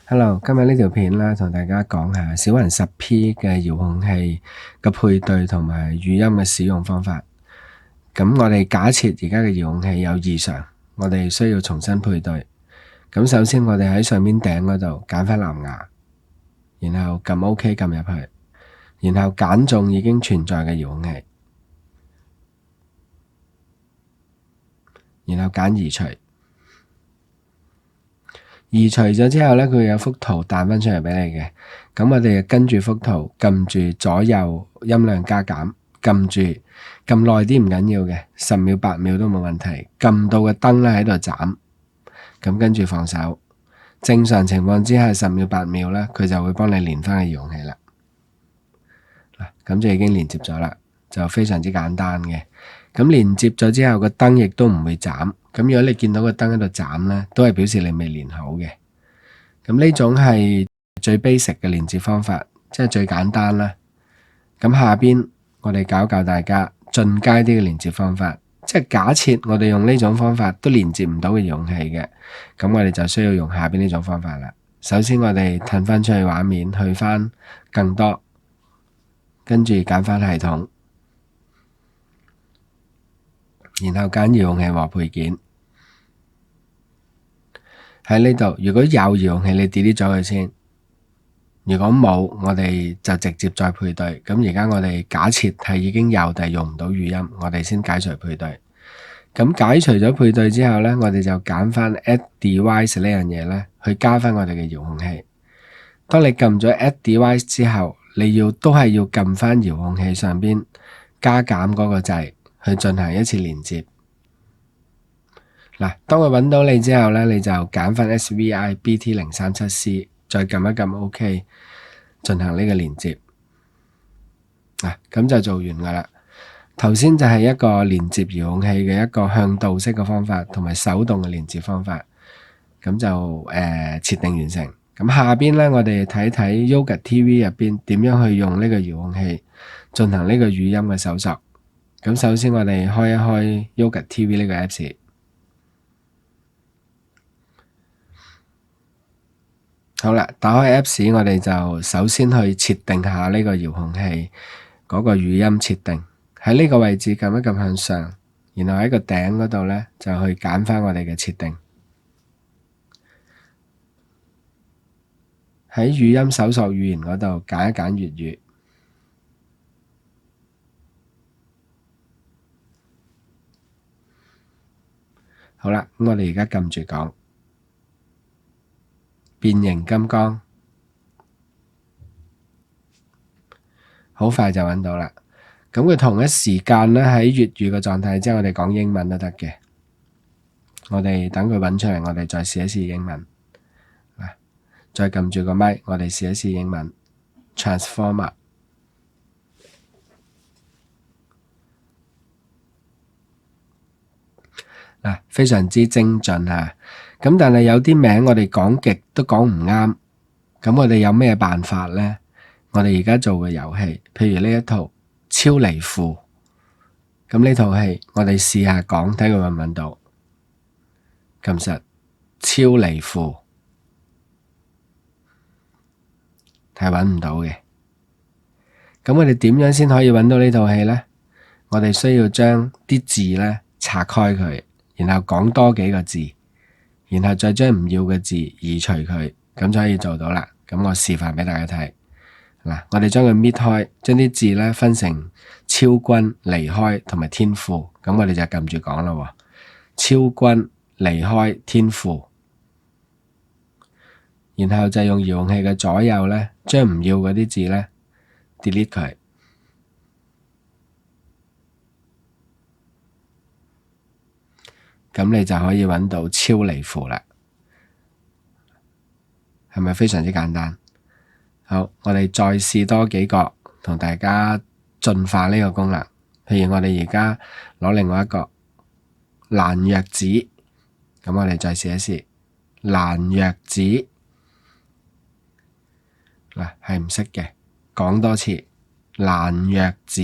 Hello，今日呢條片啦，同大家講下小雲 10P 嘅遙控器嘅配對同埋語音嘅使用方法。咁我哋假設而家嘅遙控器有異常，我哋需要重新配對。咁首先我哋喺上面頂嗰度揀翻藍牙，然後撳 OK 撳入去，然後揀中已經存在嘅遙控器，然後揀移除。移除咗之後呢，佢會有幅圖彈翻出嚟俾你嘅。咁我哋就跟住幅圖撳住左右音量加減，撳住撳耐啲唔緊要嘅，10秒8秒都冇問題。撳到個燈咧喺度斬，咁跟住放手。正常情況之下10秒8秒咧，佢就會幫你連翻個遙控器啦。咁就已經連接咗啦，就非常之簡單嘅。咁連接咗之後，個燈亦都唔會斬。咁如果你見到個燈喺度斬咧，都係表示你未連好嘅。咁呢種係最 basic 嘅連接方法，即係最簡單啦。咁下邊我哋教大家進階啲嘅連接方法，即係假設我哋用呢種方法都連接唔到嘅遙控器嘅，咁我哋就需要用下邊呢種方法啦。首先我哋褪翻出去畫面，去翻更多，跟住揀翻系統，然後揀遙控器和配件。喺呢度，如果有遙控器，你 delete 咗佢先。如果冇，我哋就直接再配對。咁而家我哋假設係已經有，但係用唔到語音，我哋先解除配對。咁解除咗配對之後呢，我哋就揀翻 Add Device 呢樣嘢呢，去加翻我哋嘅遙控器。當你撳咗 Add Device 之後，你都係要撳翻遙控器上邊加減嗰個掣，去進行一次連接。嗱，當佢揾到你之後呢，你就揀翻 SVI BT037C， 再撳一撳 OK， 進行呢個連接。咁就做完噶啦。頭先就係一個連接遙控器嘅一個向導式嘅方法，同埋手動嘅連接方法。咁就設定完成。咁下邊呢，我哋睇睇 Yoga TV 入邊點樣去用呢個遙控器進行呢個語音嘅搜索。咁首先我哋開一開 Yoga TV 呢個 Apps。好啦，打開 Apps， 我哋就首先去設定下呢個遙控器嗰個語音設定。喺呢個位置撳一撳向上，然後喺個頂嗰度呢，就去揀翻我哋嘅設定。喺語音搜索語言嗰度揀一揀粵語。好啦，咁我哋而家撳住講變形金剛，好快就揾到啦。咁佢同一時間呢，喺粵語嘅狀態之下，我哋講英文都得嘅。我哋等佢揾出嚟，我哋再試一試英文。再撳住個咪，我哋試一試英文。Transformer。非常之精準嚇。咁但係有啲名我哋講極都講唔啱。咁我哋有咩辦法呢？我哋而家做嘅遊戲，譬如呢一套超離庫。咁呢套戲我哋試下講，睇佢揾唔揾到。撳實超離庫，係揾唔到嘅。咁我哋點樣先可以揾到呢套戲呢？我哋需要將啲字呢拆開佢，然後講多幾個字，然後再將唔要嘅字移除佢，咁就可以做到啦。咁我示範俾大家睇。我哋將佢搣開，將啲字呢分成超君、離開同埋天賦。咁我哋就撳住講啦。超君、離開、天賦，然後就用遙控器嘅左右呢，將唔要嗰啲字呢 delete 佢。咁你就可以揾到超離庫啦。係咪非常之簡單？好，我哋再試多幾個，同大家進化呢個功能。譬如我哋而家攞另外一個蘭若子，咁我哋再試一試蘭若子。係唔識嘅，講多次蘭若子。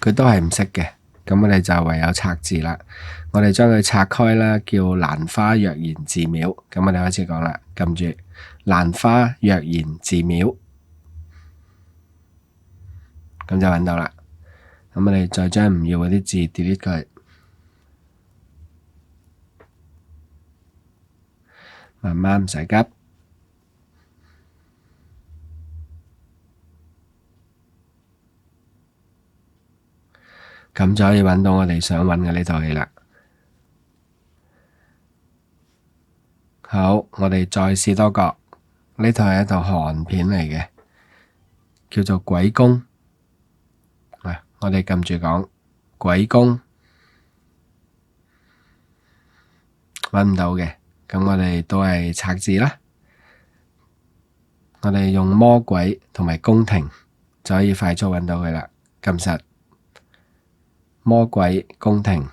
佢都係唔識嘅，咁我哋就唯有拆字啦。我哋將佢拆開啦，叫蘭花若然寺廟。咁我哋開始講啦，撳住蘭花若然寺廟，咁就揾到啦。咁我哋再將唔要嗰啲字 delete 佢，慢慢唔使急。咁就可以揾到我哋想揾嘅呢套戲啦。好，我哋再試多個。呢套係一套韓片嚟嘅，叫做《鬼公》。我哋撳住講《鬼公》，揾唔到嘅，咁我哋都係拆字啦。我哋用魔鬼同埋宮廷就可以快速揾到佢啦。撳實魔鬼宮廷，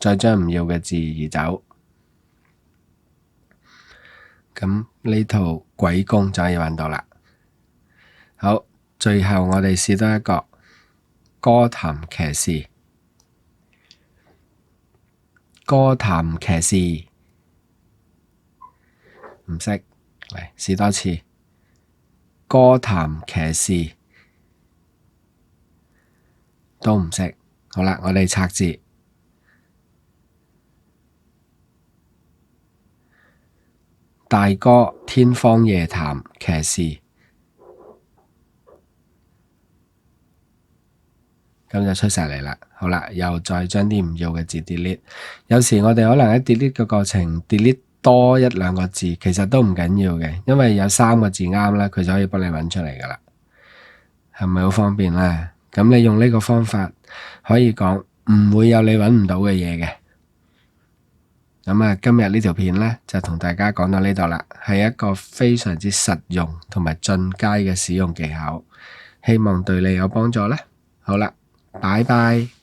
再將唔要嘅字移走。咁呢套鬼公就可以揾到啦。好，最後我哋試多一個歌壇騎士。歌壇騎士唔識，嚟試多次。歌壇騎士都唔識。好啦，我哋拆字。大哥天方夜譚騎士，咁就出晒嚟啦。好啦，又再將啲唔要嘅字 delete。有時我哋可能喺 delete 嘅過程 delete 多一兩個字，其實都唔緊要嘅，因為有3個字啱啦，佢就可以幫你揾出嚟噶啦。係咪好方便咧？咁你用呢個方法可以講唔會有你揾唔到嘅嘢嘅。咁啊，今日呢條片呢，就同大家講到呢度啦，係一個非常之實用同埋進階嘅使用技巧，希望對你有幫助啦。好啦，拜拜。